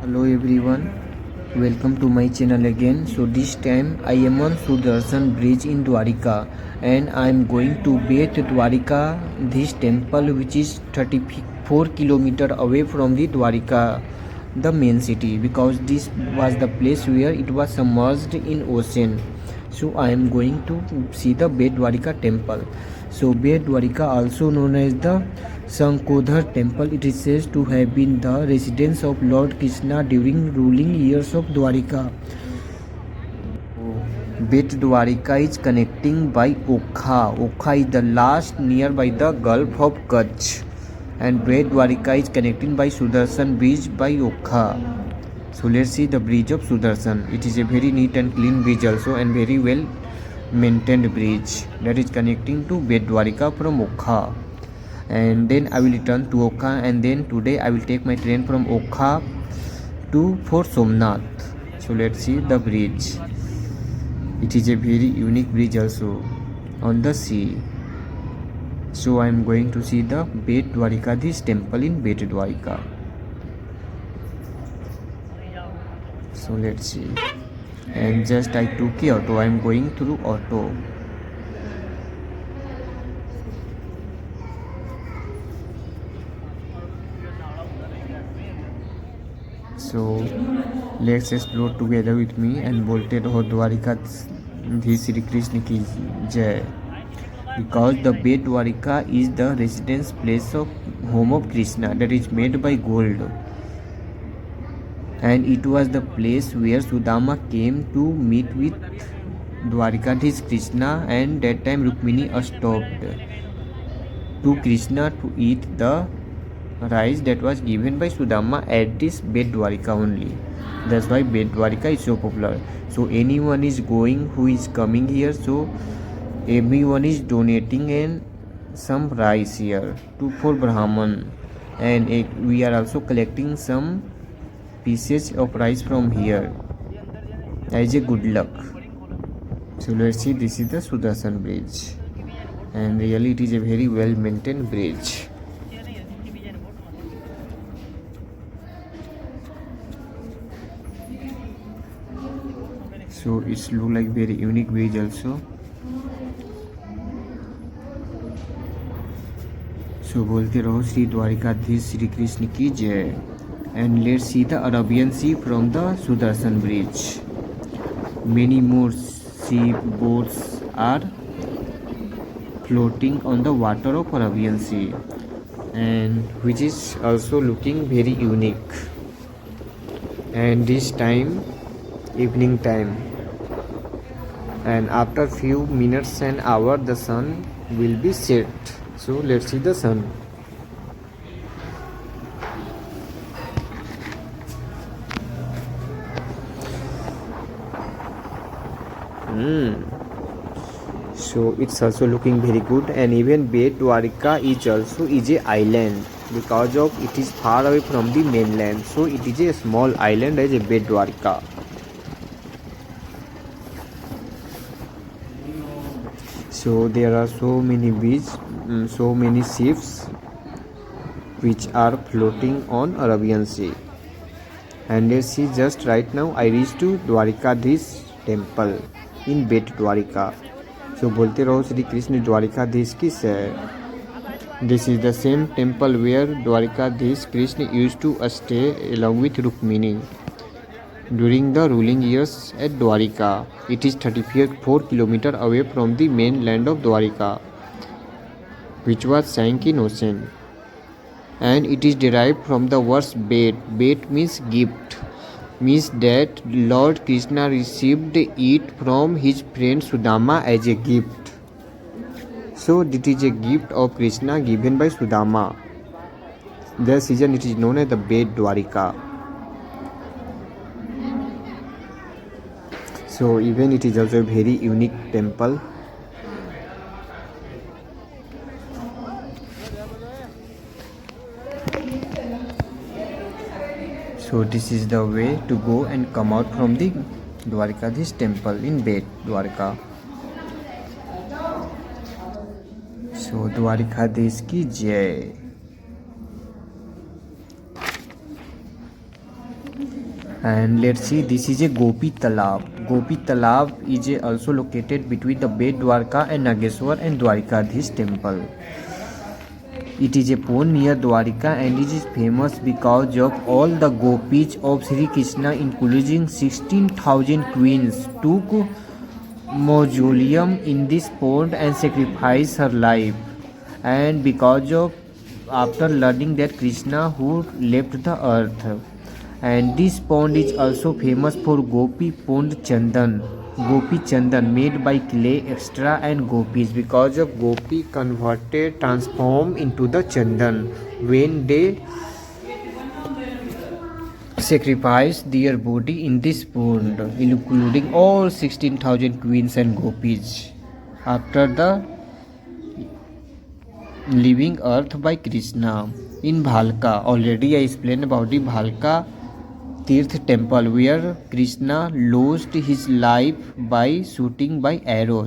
Hello everyone, welcome to my channel again. So this time I am on Sudarshan bridge in Dwarika and I am going to bathe Dwarika, this temple which is 34 km away from the Dwarika, the main city, because this was the place where it was submerged in ocean. So I am going to see the Bet Dwarika temple. So Bet Dwarika, also known as the Sankodhar temple, it is said to have been the residence of Lord Krishna during ruling years of Dwarika. Bet Dwarika is connecting by Okha. Okha is the last nearby the Gulf of Kutch, and Bet Dwarika is connecting by Sudarshan bridge by Okha. So let's see the bridge of Sudarshan. It is a very neat and clean bridge also, and very well maintained bridge that is connecting to Bet Dwarika from Okha. And then I will return to Okha, and then today I will take my train from Okha to Fort Somnath. So let's see the bridge. It is a very unique bridge also on the sea. So I am going to see the Bet Dwarikadhish temple in Bet Dwarika. So let's see. And just I took a auto. I am going through auto. So let's explore together with me and bolte raho Dwarikadhish Shri Krishna ki jai. Because the Bet Dwarika is the residence place of home of Krishna, that is made by gold, and it was the place where Sudama came to meet with Dwarikadhish Krishna, and that time Rukmini stopped to Krishna to eat the rice that was given by Sudama at this Bet Dwarika only. That's why Bet Dwarika is so popular. So anyone is going who is coming here, so everyone is donating and some rice here for Brahman, and we are also collecting some pieces of rice from here as a good luck. So let's see, this is the Sudarshan bridge, and really it is a very well maintained bridge. So it's look like very unique bridge also. So बोलते रहो श्री द्वारिकाधीश श्री कृष्ण की जय. And let's see the Arabian Sea from the Sudarshan bridge. Many more ship boats are floating on the water of Arabian Sea, and which is also looking very unique. And this time, evening time, and after few minutes and hour the sun will be set. So let's see the sun. So it's also looking very good, and even Bet Dwarika is a island, because of it is far away from the mainland, so it is a small island as a Bet Dwarika. So there are so many so many ships which are floating on Arabian Sea. And let's see, just right now I reached to Dwarikadhish temple in Bet Dwarika. So बोलते रहो श्री कृष्ण द्वारिकाधीश की जय. This is the same temple where Dwarikadhish Krishna used to stay along with Rukmini during the ruling years at Dwarika. It is 34 km away from the mainland of Dwarika, which was sank in ocean, and it is derived from the word Bet. Bet means gift, means that Lord Krishna received it from his friend Sudama as a gift. So it is a gift of Krishna given by Sudama. This reason it is known as the Bet Dwarika. So even it is also a very unique temple. So this is the way to go and come out from the Dwarikadhish temple in Bet Dwarika. So Dwarikadhish की जय. And let's see, this is a Gopi Talab. Gopi Talab is also located between the Bet Dwarka and Nageshwar and Dwarkadhish temple. It is a pond near Dwarka and it is famous because of all the gopis of Sri Krishna, including 16,000 queens, took mausoleum in this pond and sacrificed her life. And because of after learning that Krishna who left the earth. And this pond is also famous for Gopi Pond Chandan. Gopi Chandan made by clay extra and gopis, because of gopi converted transformed into the Chandan when they sacrifice their body in this pond, including all 16,000 queens and gopis after the leaving earth by Krishna. In Bhalka, already I explained about the Bhalka Tirth temple where Krishna lost his life by shooting by arrows.